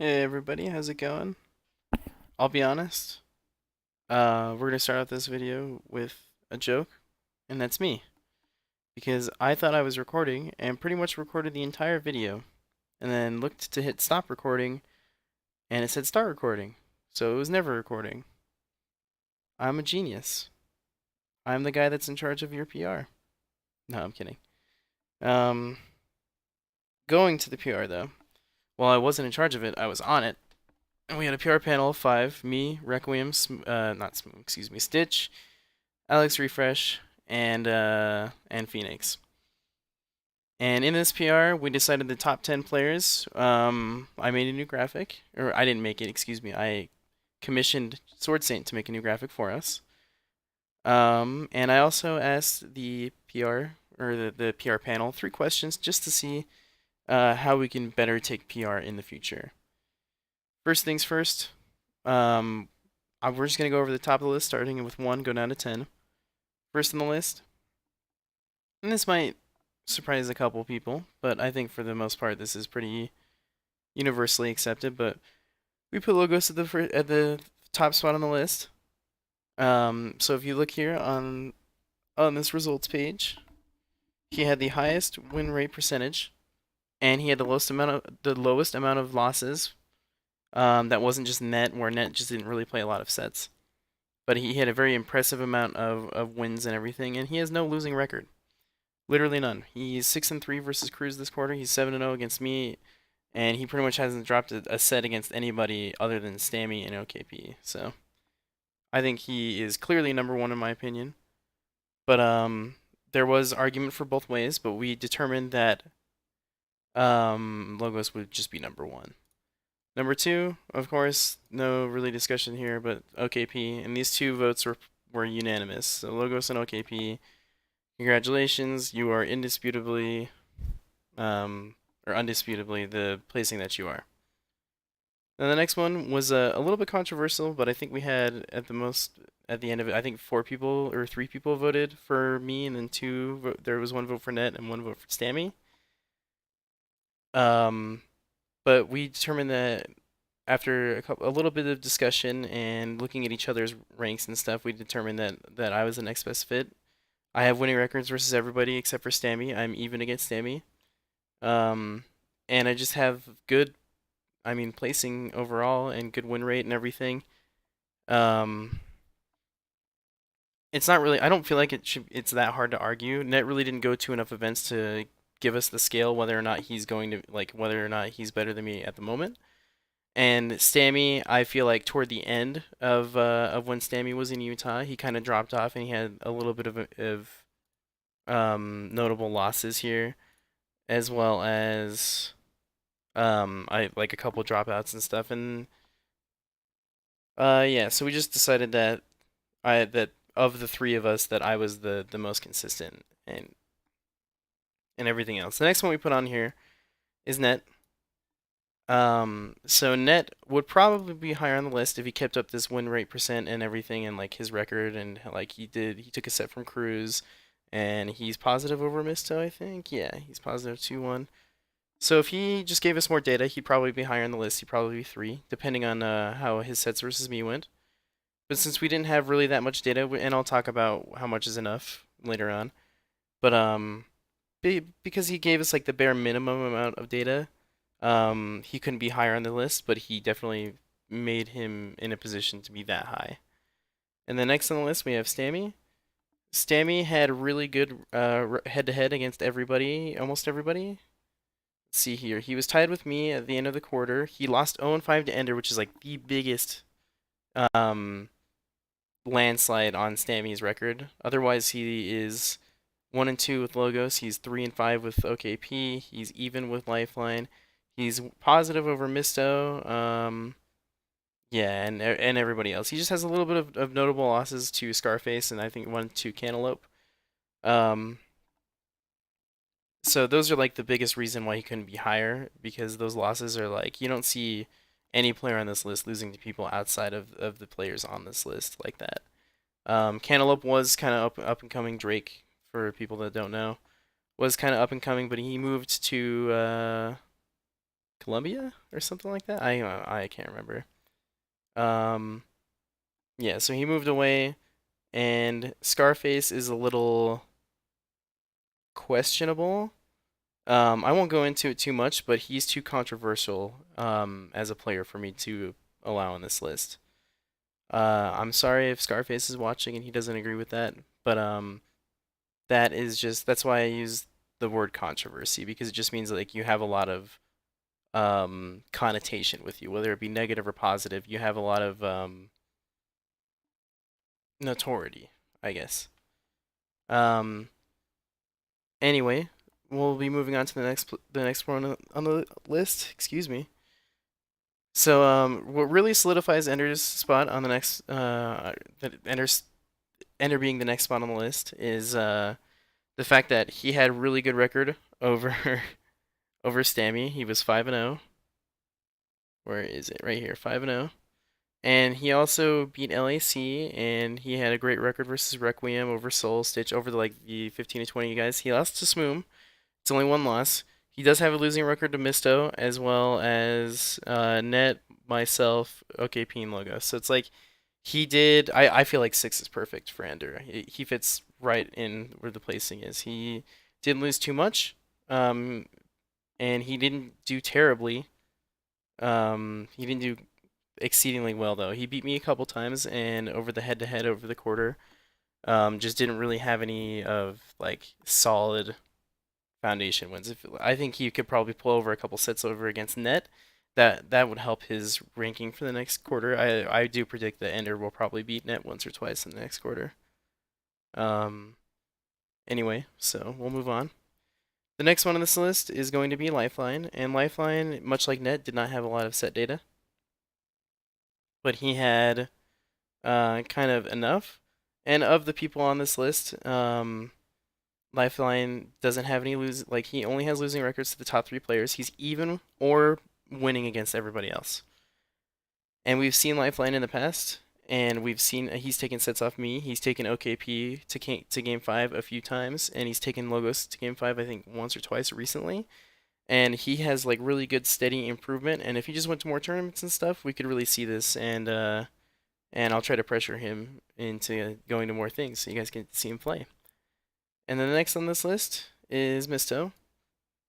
Hey everybody, how's it going? I'll be honest. We're gonna start out this video with a joke, and that's me. Because I thought I was recording and pretty much recorded the entire video, and then looked to hit stop recording, and it said start recording. So it was never recording. I'm a genius. I'm the guy that's in charge of your PR. No, I'm kidding. Um, Going to the PR though. While I wasn't in charge of it, I was on it. And we had a PR panel of five: me, Requiem, not Smooth, excuse me, Stitch, Alex Refresh, and Phoenix. And in this PR, we decided the top 10 players. I made a new graphic, or I didn't make it, excuse me. I commissioned Sword Saint to make a new graphic for us. And I also asked the PR, or the PR panel, three questions just to see how we can better take PR in the future. First things first, we're just going to go over the top of the list, starting with 1, go down to 10. First on the list, and this might surprise a couple people, but I think for the most part this is pretty universally accepted. But we put Logos at the top spot on the list. So if you look here on this results page, he had the highest win rate percentage, and he had the lowest amount of losses. That wasn't just net, where net just didn't really play a lot of sets, but he had a very impressive amount of wins and everything, and he has no losing record. Literally none. He's 6-3 versus Cruz this quarter. He's 7-0 against me, and he pretty much hasn't dropped a set against anybody other than Stammy and OKP. So I think he is clearly number one in my opinion. But there was argument for both ways, but we determined that Logos would just be number one. Number two, of course, no really discussion here, but OKP, and these two votes were unanimous. So Logos and OKP, congratulations, you are indisputably um, or undisputably the placing that you are. Then the next one was a little bit controversial, but I think we had at the end of it, I think 4 people or 3 people voted for me, and then there was 1 vote for Net and 1 vote for Stammy. Um, but we determined that after a little bit of discussion and looking at each other's ranks and stuff, we determined that I was the next best fit. I have winning records versus everybody except for Stammy. I'm even against Stammy. Um, and I just have good, I mean, placing overall and good win rate and everything. Um, it's not really. I don't feel like it's that hard to argue. Net really didn't go to enough events to give us the scale whether or not he's going to whether or not he's better than me at the moment. And Stammy, I feel like toward the end of when Stammy was in Utah, he kind of dropped off and he had a little bit of notable losses here, as well as I like a couple dropouts and stuff. And yeah, so we just decided that of the three of us, that I was the most consistent and everything else. The next one we put on here is Net. So Net would probably be higher on the list if he kept up this win rate percent and everything, and like his record, and like he took a set from Cruz, and he's positive over Misto, I think. Yeah, he's positive 2-1. So if he just gave us more data, he'd probably be higher on the list. He'd probably be 3, depending on how his sets versus me went. But since we didn't have really that much data, and I'll talk about how much is enough later on. But because he gave us like the bare minimum amount of data, he couldn't be higher on the list, but he definitely made him in a position to be that high. And then next on the list we have Stammy. Stammy had really good head-to-head against everybody, almost everybody. Let's see here. He was tied with me at the end of the quarter. He lost 0-5 to Ender, which is like the biggest um, landslide on Stammy's record. Otherwise, he is 1-2 with Logos. He's 3-5 with OKP. He's even with Lifeline. He's positive over Misto. Yeah, and everybody else. He just has a little bit of notable losses to Scarface, and I think 1 to Cantaloupe. Um, so those are like the biggest reason why he couldn't be higher, because those losses are like, you don't see any player on this list losing to people outside of the players on this list like that. Cantaloupe was kind of up and coming. Drake, for people that don't know, was kind of up and coming, but he moved to Colombia or something like that. I can't remember. Um, yeah, so he moved away, and Scarface is a little questionable. I won't go into it too much, but he's too controversial as a player for me to allow on this list. I'm sorry if Scarface is watching and he doesn't agree with that, but that's why I use the word controversy because it just means like you have a lot of connotation with you, whether it be negative or positive. You have a lot of notoriety, I guess. Um, anyway, we'll be moving on to the next one on the list. Excuse me. So what really solidifies Ender's spot on the next that Ender being the next spot on the list is the fact that he had a really good record over over Stammy. He was 5-0. Where is it? Right here, 5-0. And he also beat LAC, and he had a great record versus Requiem over Soul Stitch over the 15 to 20 guys. He lost to Smoom. It's only one loss. He does have a losing record to Misto, as well as Net, myself, OKP, and Logo. So it's like he did. I feel like 6 is perfect for Ender. He fits right in where the placing is. He didn't lose too much, um, and he didn't do terribly. He didn't do exceedingly well though. He beat me a couple times, and over the head-to-head over the quarter, just didn't really have any of like solid foundation wins. If I think he could probably pull over a couple sets over against Net, that would help his ranking for the next quarter. I do predict that Ender will probably beat Net once or twice in the next quarter. Um, anyway, so we'll move on. The next one on this list is going to be Lifeline, and Lifeline, much like Net, did not have a lot of set data, but he had kind of enough. And of the people on this list, Lifeline doesn't have any he only has losing records to the top 3 players. He's even or winning against everybody else. And we've seen Lifeline in the past, and we've seen he's taken sets off me. He's taken OKP to game 5 a few times, and he's taken Logos to game 5 I think once or twice recently. And he has like really good steady improvement. And if he just went to more tournaments and stuff, we could really see this. And I'll try to pressure him into going to more things so you guys can see him play. And then the next on this list is Misto.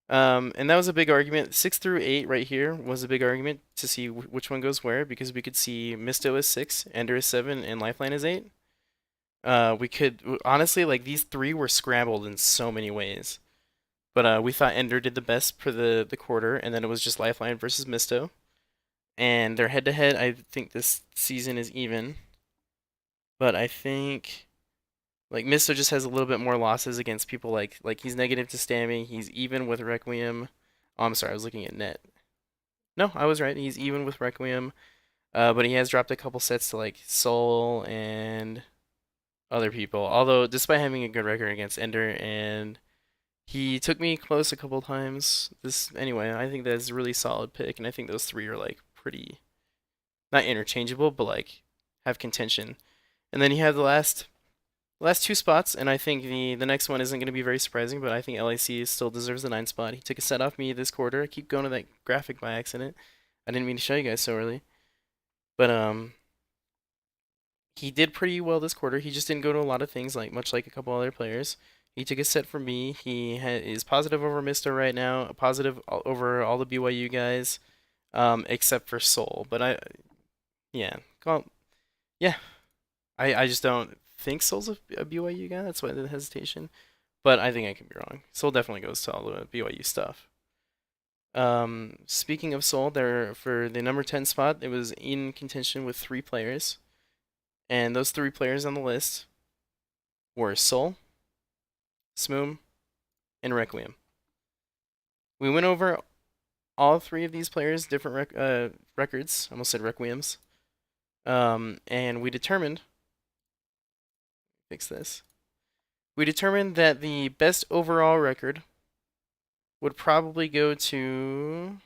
And that was a big argument. 6 through 8 right here was a big argument to see which one goes where because we could see Misto is 6, Ender is 7, and Lifeline is 8. We could honestly like these 3 were scrambled in so many ways. But we thought Ender did the best for the quarter, and then it was just Lifeline versus Misto. And their head to head, I think this season is even. But I think like Misto just has a little bit more losses against people like he's negative to Stammy. He's even with Requiem. Oh, I'm sorry, I was looking at Net. No, I was right. He's even with Requiem. But he has dropped a couple sets to like Soul and other people. Although despite having a good record against Ender, and he took me close a couple times. Anyway, I think that's a really solid pick, and I think those 3 are like pretty not interchangeable, but like have contention. And then you have the last 2 spots, and I think the next one isn't going to be very surprising, but I think LAC still deserves the 9 spot. He took a set off me this quarter. I keep going to that graphic by accident. I didn't mean to show you guys so early, but he did pretty well this quarter. He just didn't go to a lot of things, like much like a couple other players. He took a set from me. He is positive over Mister right now, positive over all the BYU guys, except for Soul. But yeah, well, yeah, I just don't think Soul's a BYU guy. That's why the hesitation. But I think I can be wrong. Soul definitely goes to all the BYU stuff. Speaking of Soul, there for the number 10 spot, it was in contention with 3 players, and those 3 players on the list were Soul, Smoom, and Requiem. We went over all 3 of these players' different records. I almost said Requiems. And we determined, fix this. We determined that the best overall record would probably go to,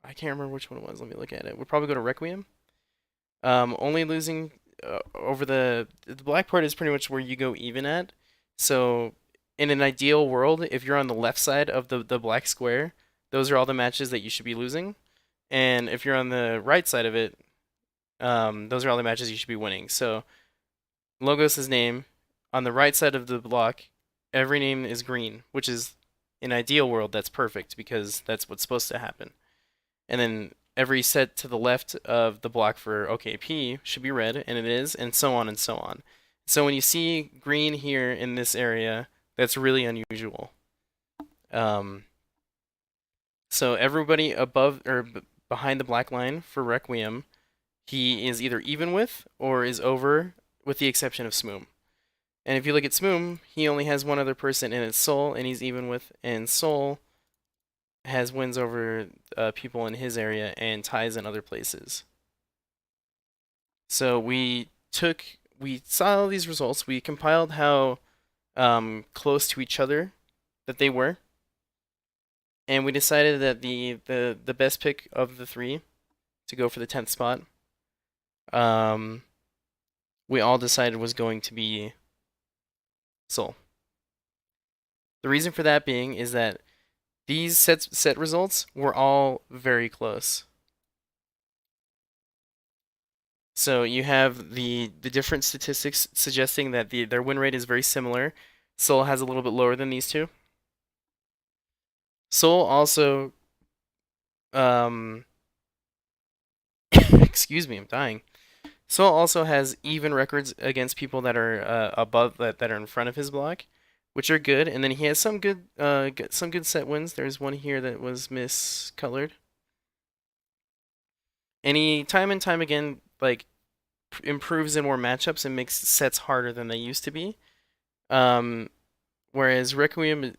I can't remember which one it was. Let me look at it. Would probably go to Requiem. Only losing over the black part is pretty much where you go even at. So in an ideal world, if you're on the left side of the black square, those are all the matches that you should be losing. and if you're on the right side of it, those are all the matches you should be winning. So Logos' name on the right side of the block, every name is green, which is in ideal world that's perfect because that's what's supposed to happen. And then every set to the left of the block for OKP should be red, and it is, and so on and so on. So when you see green here in this area, that's really unusual. Um, so everybody above or behind the black line for Requiem, he is either even with or is over, with the exception of Smoom. And if you look at Smoom, he only has one other person, and it's Soul, and he's even with, and Soul has wins over people in his area and ties in other places. So we saw all these results, we compiled how close to each other that they were, and we decided that the best pick of the three to go for the 10th spot, um, we all decided was going to be Soul. The reason for that being is that these set results were all very close. So you have the different statistics suggesting that their win rate is very similar. Soul has a little bit lower than these two. Soul also, um, excuse me, I'm dying. Soul also has even records against people that are above that are in front of his block, which are good. And then he has some good set wins. There's one here that was miscolored. And he time and time again like improves in more matchups and makes sets harder than they used to be. Um, whereas Requiem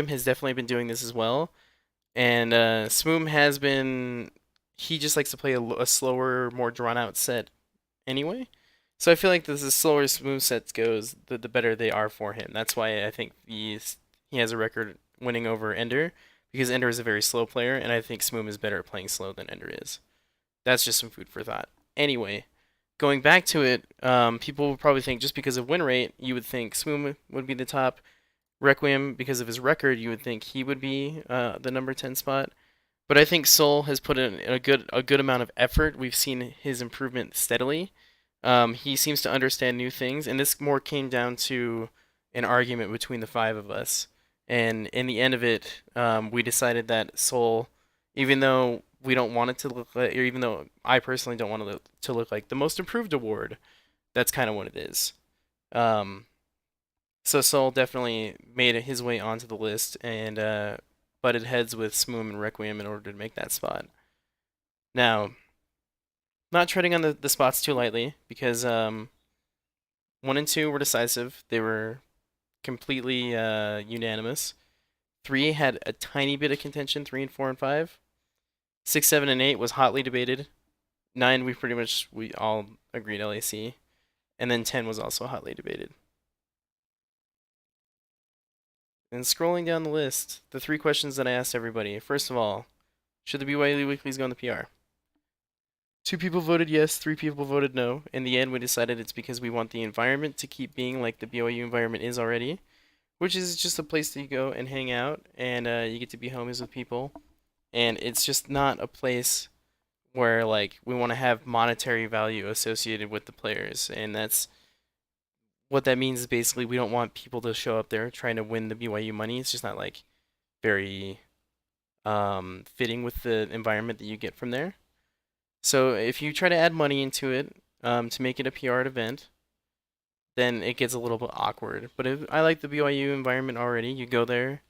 has definitely been doing this as well, and Smoom has been. He just likes to play a slower, more drawn out set anyway. So I feel like the slower Smoom sets goes, the better they are for him. That's why I think he has a record winning over Ender, because Ender is a very slow player, and I think Smoom is better at playing slow than Ender is. That's just some food for thought. Anyway, going back to it, people would probably think just because of win rate, you would think Smoom would be the top. Requiem, because of his record, you would think he would be the number 10 spot. But I think Soul has put in a good amount of effort. We've seen his improvement steadily. He seems to understand new things, and this more came down to an argument between the five of us. And in the end of it, we decided that Soul, even though we don't want it to look like, or even though I personally don't want it to look like the most improved award, that's kind of what it is. Um, so Soul definitely made his way onto the list and butted heads with Smoom and Requiem in order to make that spot. Now, not treading on the spots too lightly because 1 and 2 were decisive. They were completely unanimous. 3 had a tiny bit of contention. 3 and 4 and 5. 6, 7, and 8 was hotly debated. 9 we all agreed LAC, and then 10 was also hotly debated. And scrolling down the list, the 3 questions that I asked everybody. First of all, should the BYU weeklies go in the PR? 2 people voted yes, 3 people voted no. In the end, we decided it's because we want the environment to keep being like the BYU environment is already, which is just a place that you go and hang out, and you get to be homies with people. And it's just not a place where like we want to have monetary value associated with the players, and that's what that means is basically we don't want people to show up there trying to win the BYU money. It's just not like very fitting with the environment that you get from there. So if you try to add money into it to make it a PR event, then it gets a little bit awkward. But if I like the BYU environment already, you go there,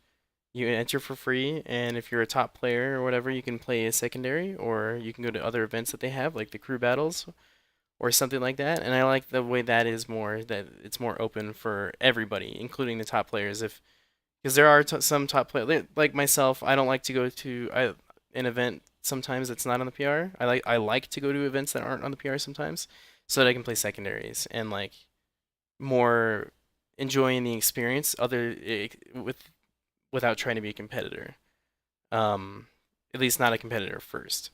you enter for free, and if you're a top player or whatever, you can play a secondary, or you can go to other events that they have, like the crew battles or something like that. And I like the way that is more that it's more open for everybody, including the top players. If because there are some top players like myself, I don't like to go to an event sometimes that's not on the PR. I like to go to events that aren't on the PR sometimes, so that I can play secondaries and like more enjoying the experience without trying to be a competitor. At least not a competitor first.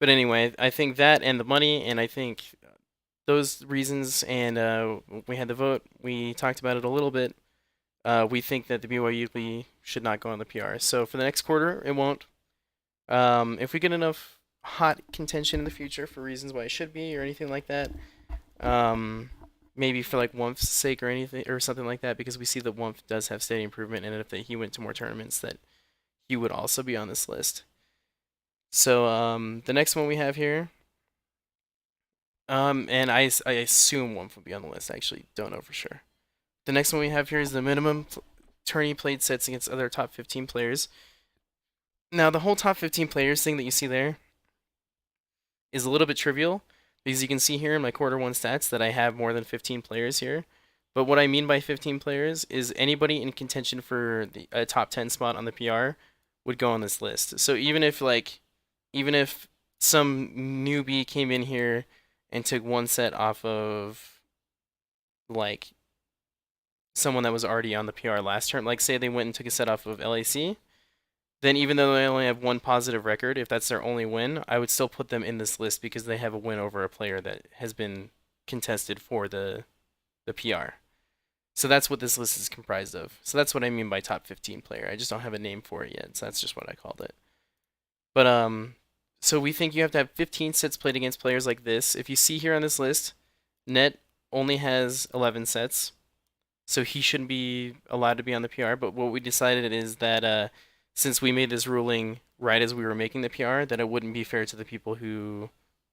But anyway, I think that and the money, and I think those reasons, and we had the vote. We talked about it a little bit. We think that the BYU should not go on the PR. So for the next quarter, it won't. If we get enough hot contention in the future for reasons why it should be or anything like that, um, maybe for like Wump's sake or anything or something like that, because we see that Wump does have steady improvement, and if he went to more tournaments, that he would also be on this list. So the next one we have here, and I assume Wump will be on the list. I actually don't know for sure. The next one we have here is the minimum tourney played sets against other top 15 players. Now the whole top 15 players thing that you see there is a little bit trivial because you can see here in my quarter one stats that I have more than 15 players here. But what I mean by 15 players is anybody in contention for a top 10 spot on the PR would go on this list. So even if some newbie came in here and took one set off of like someone that was already on the PR last term, like say they went and took a set off of LAC, then even though they only have one positive record, if that's their only win, I would still put them in this list because they have a win over a player that has been contested for the PR. So that's what this list is comprised of. So that's what I mean by top 15 player. I just don't have a name for it yet, so that's just what I called it. But so we think you have to have 15 sets played against players like this. If you see here on this list, Net only has 11 sets, so he shouldn't be allowed to be on the PR. But what we decided is that since we made this ruling right as we were making the PR, that it wouldn't be fair to the people who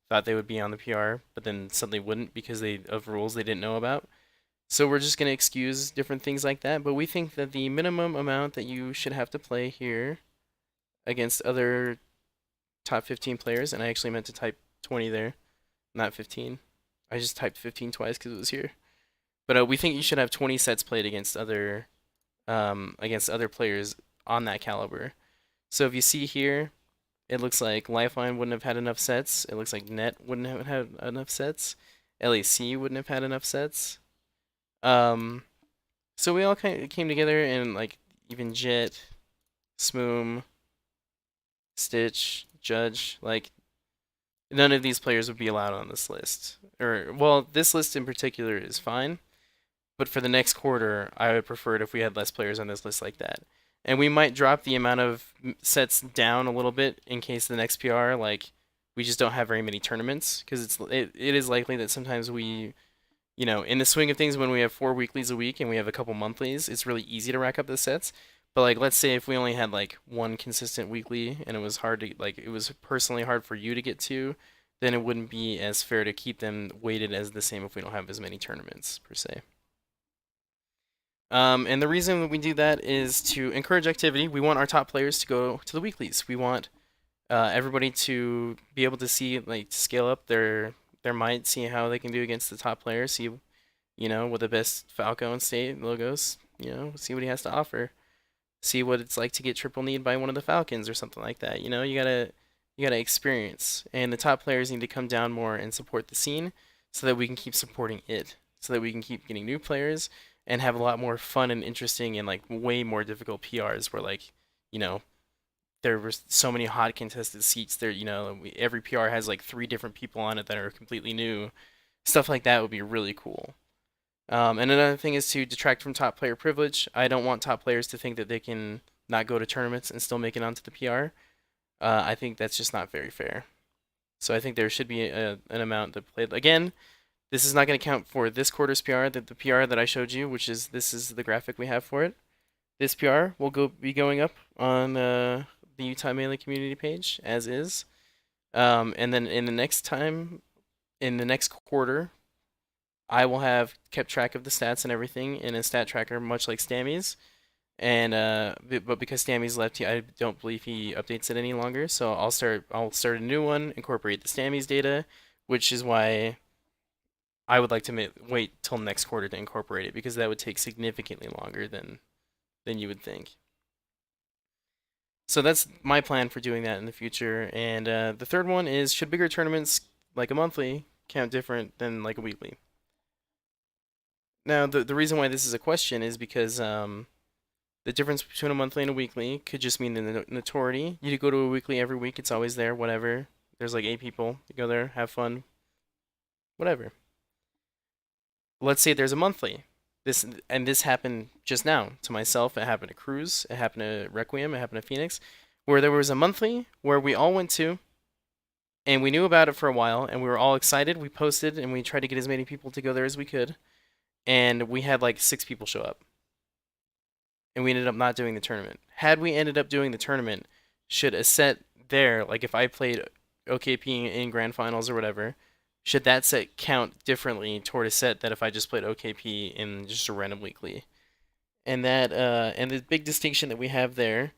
thought they would be on the PR, but then suddenly wouldn't because of rules they didn't know about. So we're just going to excuse different things like that, but we think that the minimum amount that you should have to play here against other top 15 players, and I actually meant to type 20 there, not 15. I just typed 15 twice because it was here. But we think you should have 20 sets played against other players on that caliber. So if you see here, it looks like Lifeline wouldn't have had enough sets. It looks like Net wouldn't have had enough sets. LAC wouldn't have had enough sets. Um, so we all kind of came together and like even Jet, Smoom, Stitch, Judge, like none of these players would be allowed on this list. Or well, this list in particular is fine, but for the next quarter, I would prefer it if we had less players on this list like that. And we might drop the amount of sets down a little bit in case the next PR, like, we just don't have very many tournaments, because it is likely that sometimes we, in the swing of things, when we have 4 weeklies a week and we have a couple monthlies, it's really easy to rack up the sets. But like, let's say if we only had like one consistent weekly and it was hard to like, it was personally hard for you to get to, then it wouldn't be as fair to keep them weighted as the same if we don't have as many tournaments per se. And the reason that we do that is to encourage activity. We want our top players to go to the weeklies. We want everybody to be able to see, like, scale up their might, see how they can do against the top players, see, what the best Falco and State logos, see what he has to offer, see what it's like to get triple need by one of the Falcons or something like that. You gotta experience, and the top players need to come down more and support the scene so that we can keep supporting it, so that we can keep getting new players and have a lot more fun and interesting and like way more difficult PRs where like, you know, there were so many hot contested seats there, every PR has like 3 different people on it that are completely new. Stuff like that would be really cool. And another thing is to detract from top player privilege. I don't want top players to think that they can not go to tournaments and still make it onto the PR. I think that's just not very fair. So I think there should be an amount that played. Again, this is not going to count for this quarter's PR, the PR that I showed you, which is this is the graphic we have for it. This PR will be going up on the Utah Melee community page as is. And then in the next quarter, I will have kept track of the stats and everything in a stat tracker, much like Stammy's. And but because Stammy's left, I don't believe he updates it any longer. So I'll start a new one, incorporate the Stammy's data, which is why I would like to wait till next quarter to incorporate it because that would take significantly longer than you would think. So that's my plan for doing that in the future. And the third one is, should bigger tournaments like a monthly count different than like a weekly? Now, the reason why this is a question is because the difference between a monthly and a weekly could just mean the notoriety. You go to a weekly every week, it's always there, whatever. There's like 8 people. You go there, have fun, whatever. Let's say there's a monthly. This happened just now to myself. It happened to Cruz. It happened to Requiem. It happened to Phoenix. where there was a monthly where we all went to, and we knew about it for a while, and we were all excited. We posted, and we tried to get as many people to go there as we could, and we had like 6 people show up, and we ended up not doing the tournament. Had we ended up doing the tournament, should a set there, like if I played OKP in grand finals or whatever, should that set count differently toward a set that if I just played OKP in just a random weekly? And the big distinction that we have there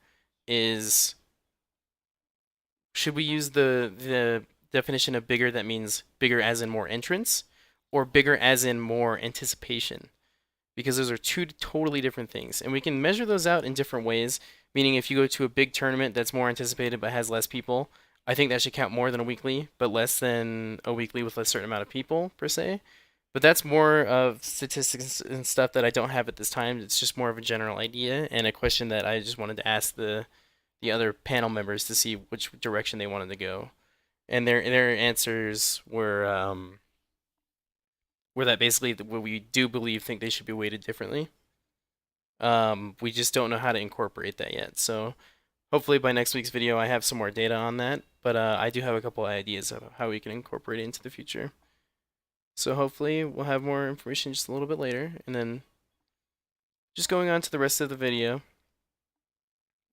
is, should we use the definition of bigger that means bigger as in more entrants, or bigger as in more anticipation? Because those are two totally different things, and we can measure those out in different ways. Meaning, if you go to a big tournament that's more anticipated but has less people, I think that should count more than a weekly, but less than a weekly with a certain amount of people per se. But that's more of statistics and stuff that I don't have at this time. It's just more of a general idea and a question that I just wanted to ask the other panel members to see which direction they wanted to go. And their answers were that basically what we do believe think they should be weighted differently. We just don't know how to incorporate that yet. So hopefully by next week's video I have some more data on that. But I do have a couple ideas of how we can incorporate it into the future. So hopefully we'll have more information just a little bit later. And then just going on to the rest of the video.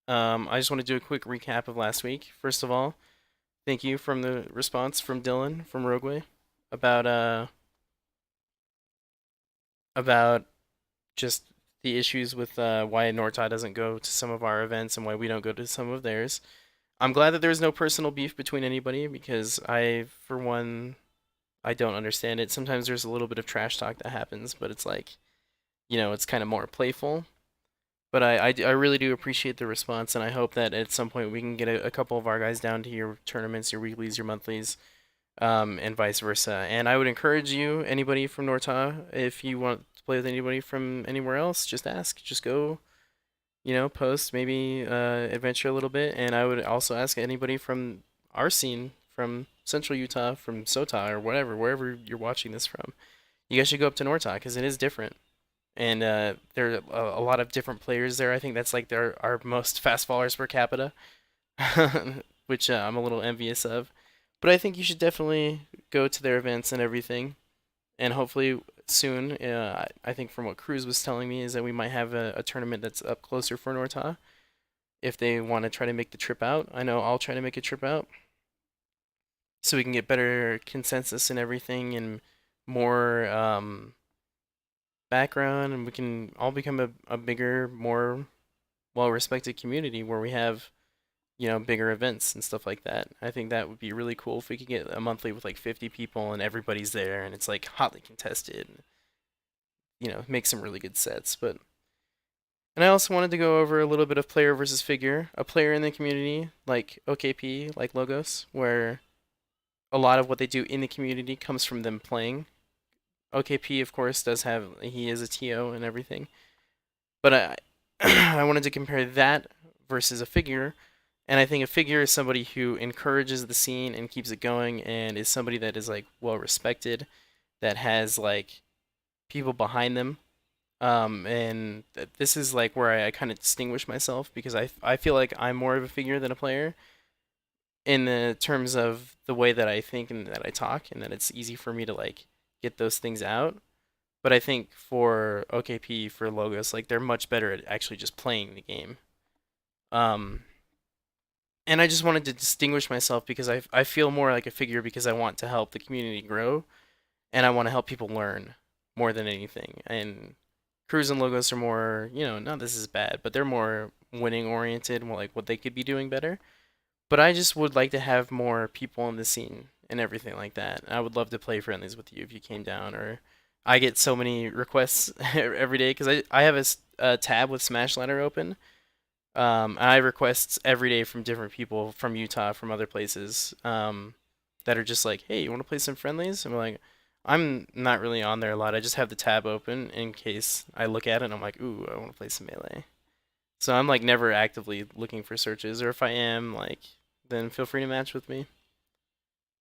I just want to do a quick recap of last week. First of all, thank you from the response from Dylan from Rogueway about just the issues with why Norta doesn't go to some of our events and why we don't go to some of theirs. I'm glad that there's no personal beef between anybody, because I, for one, I don't understand it. Sometimes there's a little bit of trash talk that happens, but it's like, it's kind of more playful. But I really do appreciate the response, and I hope that at some point we can get a couple of our guys down to your tournaments, your weeklies, your monthlies, and vice versa. And I would encourage you, anybody from Norta, if you want to play with anybody from anywhere else, just ask. Just go, post, maybe adventure a little bit. And I would also ask anybody from our scene, from Central Utah, from SOTA, or whatever, wherever you're watching this from. You guys should go up to Norta, because it is different. And there are a lot of different players there. I think that's like our most fast followers per capita, which I'm a little envious of. But I think you should definitely go to their events and everything. And hopefully soon, I think from what Cruz was telling me, is that we might have a tournament that's up closer for Norta if they want to try to make the trip out. I know I'll try to make a trip out so we can get better consensus and everything, and more background, and we can all become a bigger, more well-respected community where we have, bigger events and stuff like that. I think that would be really cool if we could get a monthly with like 50 people and everybody's there and it's like hotly contested. Make some really good sets. And I also wanted to go over a little bit of player versus figure. A player in the community like OKP, like Logos, where a lot of what they do in the community comes from them playing. OKP, of course, he is a TO and everything. But I wanted to compare that versus a figure. And I think a figure is somebody who encourages the scene and keeps it going, and is somebody that is like well respected, that has like people behind them. And this is like where I kind of distinguish myself, because I feel like I'm more of a figure than a player in the terms of the way that I think and that I talk, and that it's easy for me to like get those things out. But I think for OKP, for Logos, like they're much better at actually just playing the game. Um, and I just wanted to distinguish myself because I feel more like a figure because I want to help the community grow, and I want to help people learn more than anything. And Cruz and Logos are more, not this is bad, but they're more winning oriented, more like what they could be doing better. But I just would like to have more people in the scene and everything like that. I would love to play friendlies with you if you came down. Or I get so many requests every day because I have a tab with Smash Ladder open. And I have requests every day from different people from Utah, from other places, that are just like, hey, you want to play some friendlies? And we're like, I'm not really on there a lot. I just have the tab open in case I look at it and I'm like, ooh, I want to play some Melee. So I'm like never actively looking for searches, or if I am, like, then feel free to match with me.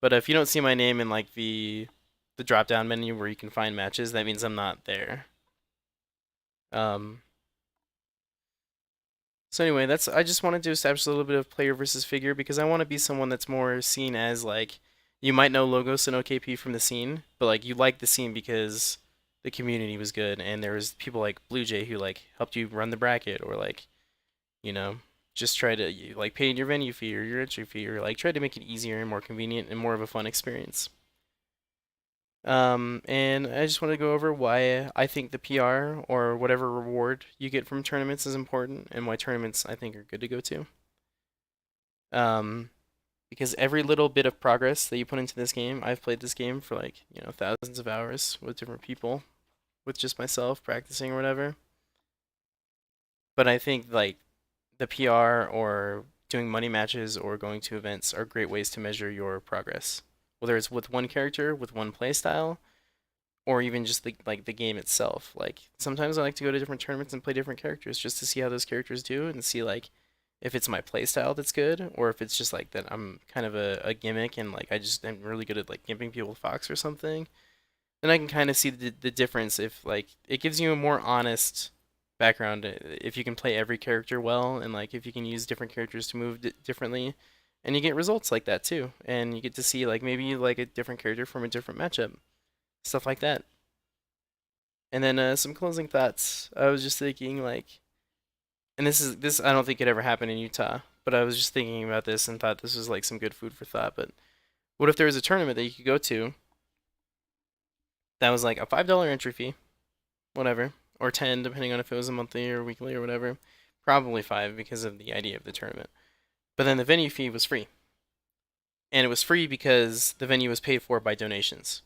But if you don't see my name in like the drop down menu where you can find matches, that means I'm not there. Um, So anyway, that's I just wanted to establish a little bit of player versus figure because I want to be someone that's more seen as like you might know Logos and OKP from the scene, but like you like the scene because the community was good and there was people like Blue Jay who like helped you run the bracket or like, you know, just try to like pay your venue fee or your entry fee or like try to make it easier and more convenient and more of a fun experience. And I just want to go over why I think the PR or whatever reward you get from tournaments is important and why tournaments I think are good to go to. Um, because every little bit of progress that you put into this game, I've played this game for like, thousands of hours with different people, with just myself practicing or whatever. But I think like the PR or doing money matches or going to events are great ways to measure your progress. Whether it's with one character, with one playstyle, or even just like the game itself. Like sometimes I like to go to different tournaments and play different characters just to see how those characters do and see like if it's my playstyle that's good or if it's just like that I'm kind of a gimmick and like I just am really good at like gimping people with Fox or something. Then I can kind of see the difference if like it gives you a more honest background if you can play every character well and like if you can use different characters to move differently and you get results like that too and you get to see like maybe you like a different character from a different matchup, stuff like that. And then some closing thoughts. I was just thinking like, and this I don't think could ever happen in Utah, but I was just thinking about this and thought this was like some good food for thought. But what if there was a tournament that you could go to that was like a $5 entry fee, whatever, or 10 depending on if it was a monthly or weekly or whatever. Probably five because of the idea of the tournament. But then the venue fee was free, and it was free because the venue was paid for by donations.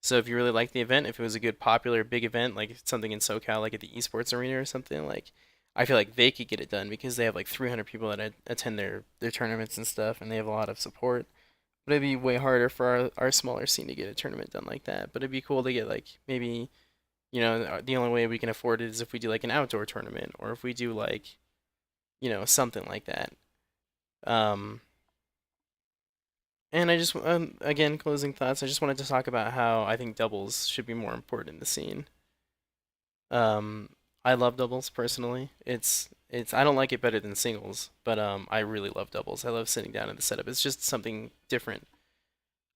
So if you really liked the event, if it was a good popular big event, like something in SoCal, like at the esports arena or something, like I feel like they could get it done because they have like 300 people that attend their tournaments and stuff, and they have a lot of support. But it'd be way harder for our smaller scene to get a tournament done like that. But it'd be cool to get like maybe the only way we can afford it is if we do like an outdoor tournament or if we do like something like that. Um, and I just again closing thoughts. I just wanted to talk about how I think doubles should be more important in the scene. Um, I love doubles personally. It's I don't like it better than singles, but I really love doubles. I love sitting down in the setup. It's just something different.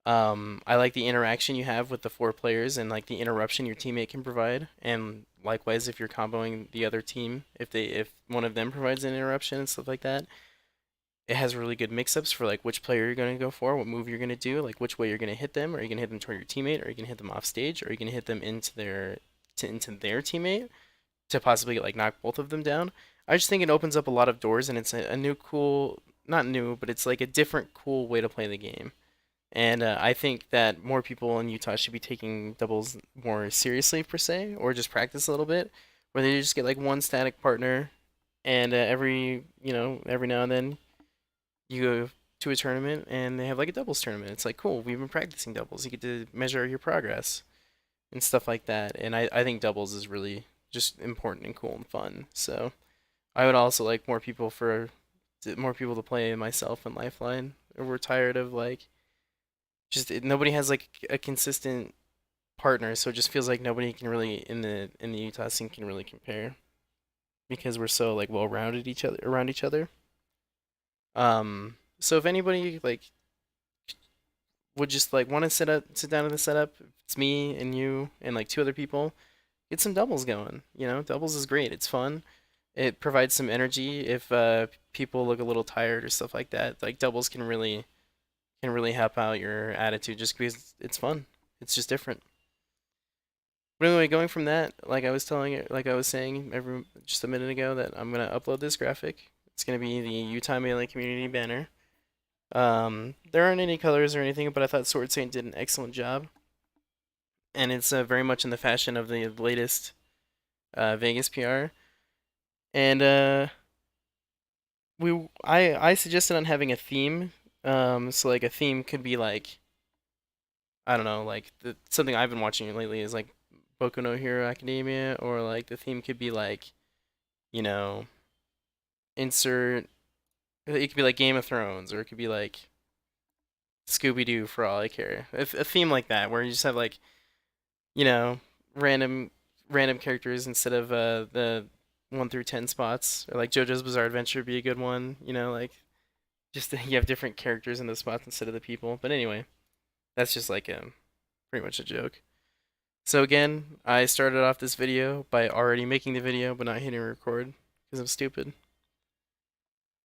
I like the interaction you have with the four players and like the interruption your teammate can provide, and likewise if you're comboing the other team, if one of them provides an interruption and stuff like that. It has really good mix-ups for like which player you're going to go for, what move you're going to do, like which way you're going to hit them. Are you going to hit them toward your teammate? Or are you going to hit them off stage? Or are you going to hit them into their teammate to possibly like knock both of them down? I just think it opens up a lot of doors and it's a new cool, not new, but it's like a different cool way to play the game. And I think that more people in Utah should be taking doubles more seriously per se, or just practice a little bit, where they just get like one static partner, and every now and then you go to a tournament and they have like a doubles tournament. It's like cool, we've been practicing doubles. You get to measure your progress and stuff like that. And I think doubles is really just important and cool and fun. So I would also like more people to play myself and Lifeline. We're tired of like nobody has like a consistent partner, so it just feels like nobody can really in the Utah scene can really compare because we're so like well rounded each other around each other. So if anybody like would just like want to sit down in the setup, it's me and you and like two other people, get some doubles going. Doubles is great. It's fun. It provides some energy if people look a little tired or stuff like that. Like doubles can really help out your attitude just because it's fun. It's just different. But anyway, going from that, like I was saying just a minute ago, that I'm gonna upload this graphic. It's gonna be the Utah Melee Community banner. There aren't any colors or anything, but I thought Sword Saint did an excellent job, and it's very much in the fashion of the latest Vegas PR. And I suggested on having a theme. So like a theme could be like I don't know, like something I've been watching lately is like Boku no Hero Academia, or like the theme could be like you know insert. It could be like Game of Thrones, or it could be like Scooby Doo for all I care. A theme like that where you just have like you know random random characters instead of the 1 through 10 spots, or like JoJo's Bizarre Adventure would be a good one. Like just you have different characters in the spots instead of the people. But anyway, that's just like pretty much a joke. So again, I started off this video by already making the video but not hitting record because I'm stupid.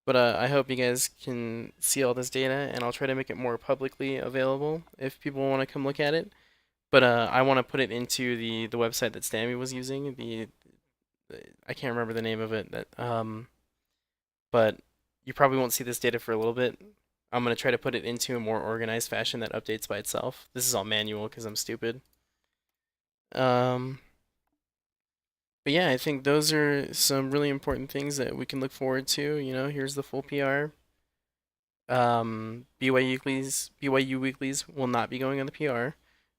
But I hope you guys can see all this data, and I'll try to make it more publicly available if people want to come look at it. But I want to put it into the website that Stammy was using. I can't remember the name of it. But you probably won't see this data for a little bit. I'm gonna try to put it into a more organized fashion that updates by itself. This is all manual because I'm stupid. Um, but yeah, I think those are some really important things that we can look forward to. Here's the full PR. BYU weeklies will not be going on the PR.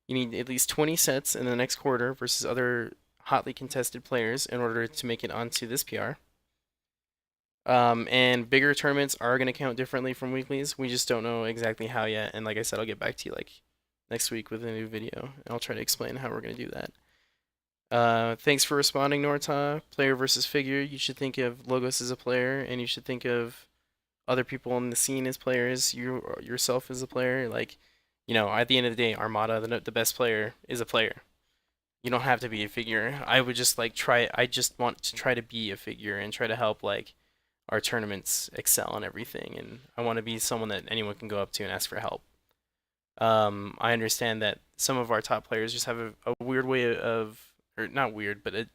You need at least 20 sets in the next quarter versus other hotly contested players in order to make it onto this PR. And bigger tournaments are going to count differently from weeklies. We just don't know exactly how yet. And like I said, I'll get back to you like next week with a new video. And I'll try to explain how we're going to do that. Thanks for responding, Norta. Player versus figure. You should think of Logos as a player, and you should think of other people in the scene as players. You yourself as a player. Like, at the end of the day, Armada, the best player, is a player. You don't have to be a figure. I would just like try. I just want to try to be a figure and try to help like our tournaments excel and everything. And I want to be someone that anyone can go up to and ask for help. I understand that some of our top players just have a weird way of, or not weird, but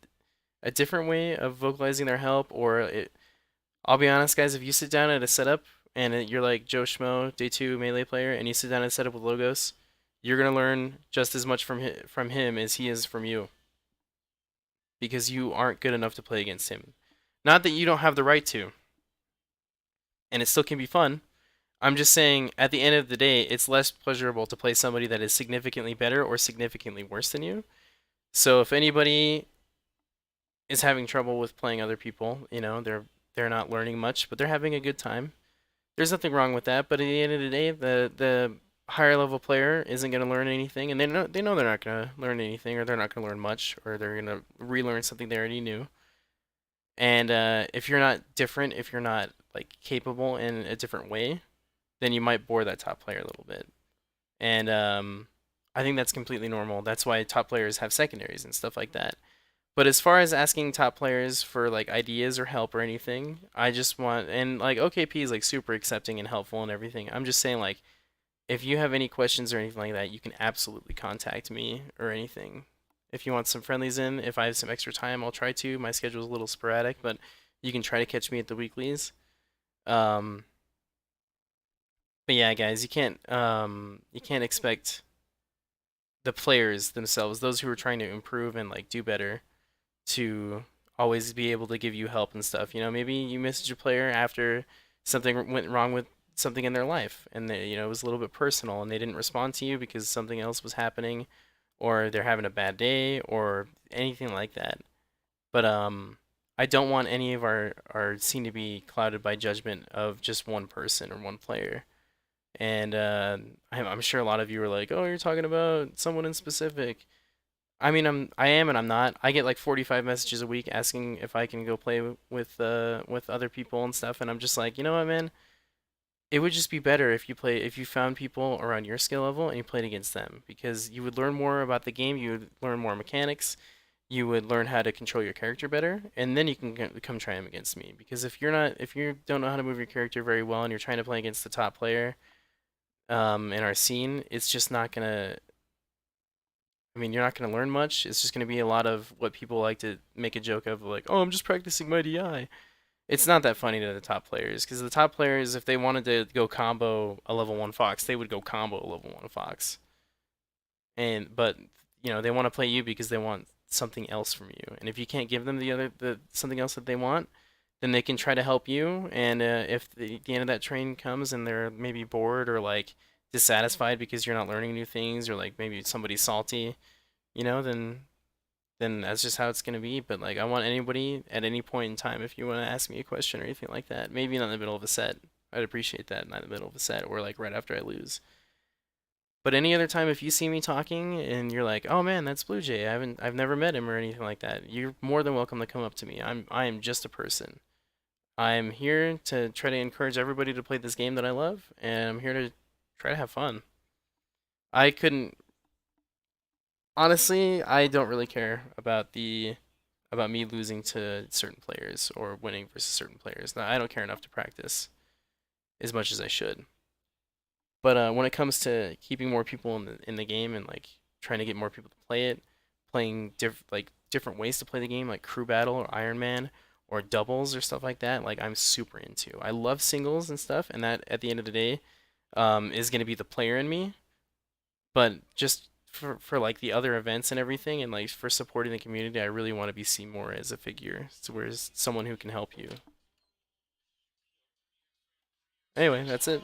a different way of vocalizing their help. I'll be honest, guys, if you sit down at a setup and you're like Joe Schmo, day 2 melee player, and you sit down at a setup with Logos, you're gonna learn just as much from him as he is from you, because you aren't good enough to play against him. Not that you don't have the right to, and it still can be fun. I'm just saying, at the end of the day, it's less pleasurable to play somebody that is significantly better or significantly worse than you. So if anybody is having trouble with playing other people, they're not learning much, but they're having a good time. There's nothing wrong with that. But at the end of the day, the higher level player isn't going to learn anything, and they know they're not going to learn anything, or they're not going to learn much, or they're going to relearn something they already knew. And if you're not different, if you're not like capable in a different way, then you might bore that top player a little bit. And I think that's completely normal. That's why top players have secondaries and stuff like that. But as far as asking top players for like ideas or help or anything, I just want, and like OKP is like super accepting and helpful and everything. I'm just saying, like, if you have any questions or anything like that, you can absolutely contact me or anything. If you want some friendlies in, if I have some extra time, I'll try to. My schedule is a little sporadic, but you can try to catch me at the weeklies. Um, but yeah, guys, you can't expect the players themselves, those who are trying to improve and like do better, to always be able to give you help and stuff. Maybe you message a player after something went wrong with something in their life, and it was a little bit personal, and they didn't respond to you because something else was happening, or they're having a bad day, or anything like that. But I don't want any of our scene to be clouded by judgment of just one person or one player. And I'm sure a lot of you are like, "Oh, you're talking about someone in specific." I mean, I am and I'm not. I get like 45 messages a week asking if I can go play with other people and stuff, and I'm just like, you know what, man? It would just be better if you found people around your skill level and you played against them, because you would learn more about the game, you would learn more mechanics, you would learn how to control your character better, and then you can come try them against me. Because if you don't know how to move your character very well and you're trying to play against the top player in our scene, it's just not gonna. I mean, you're not gonna learn much. It's just gonna be a lot of what people like to make a joke of, like, "Oh, I'm just practicing my DI." It's not that funny to the top players, because the top players, if they wanted to go combo a level 1 Fox, they would go combo a level 1 Fox. But they want to play you because they want something else from you. And if you can't give them the something else that they want, then they can try to help you. And if the end of that train comes and they're maybe bored or like dissatisfied because you're not learning new things, or like maybe somebody's salty, then that's just how it's gonna be. But like, I want anybody at any point in time, if you want to ask me a question or anything like that, maybe not in the middle of a set. I'd appreciate that, not in the middle of a set or like right after I lose. But any other time, if you see me talking and you're like, "Oh man, that's Blue Jay. I've never met him or anything like that," you're more than welcome to come up to me. I am just a person. I'm here to try to encourage everybody to play this game that I love, and I'm here to try to have fun. I couldn't honestly, I don't really care about me losing to certain players or winning versus certain players. I don't care enough to practice as much as I should. But when it comes to keeping more people in the game and like trying to get more people to play it, playing different ways to play the game, like crew battle or Iron Man or doubles or stuff like that, like I'm super into. I love singles and stuff, and that at the end of the day, is gonna be the player in me. But just for like the other events and everything, and like for supporting the community, I really want to be seen more as a figure, so whereas someone who can help you. Anyway, that's it.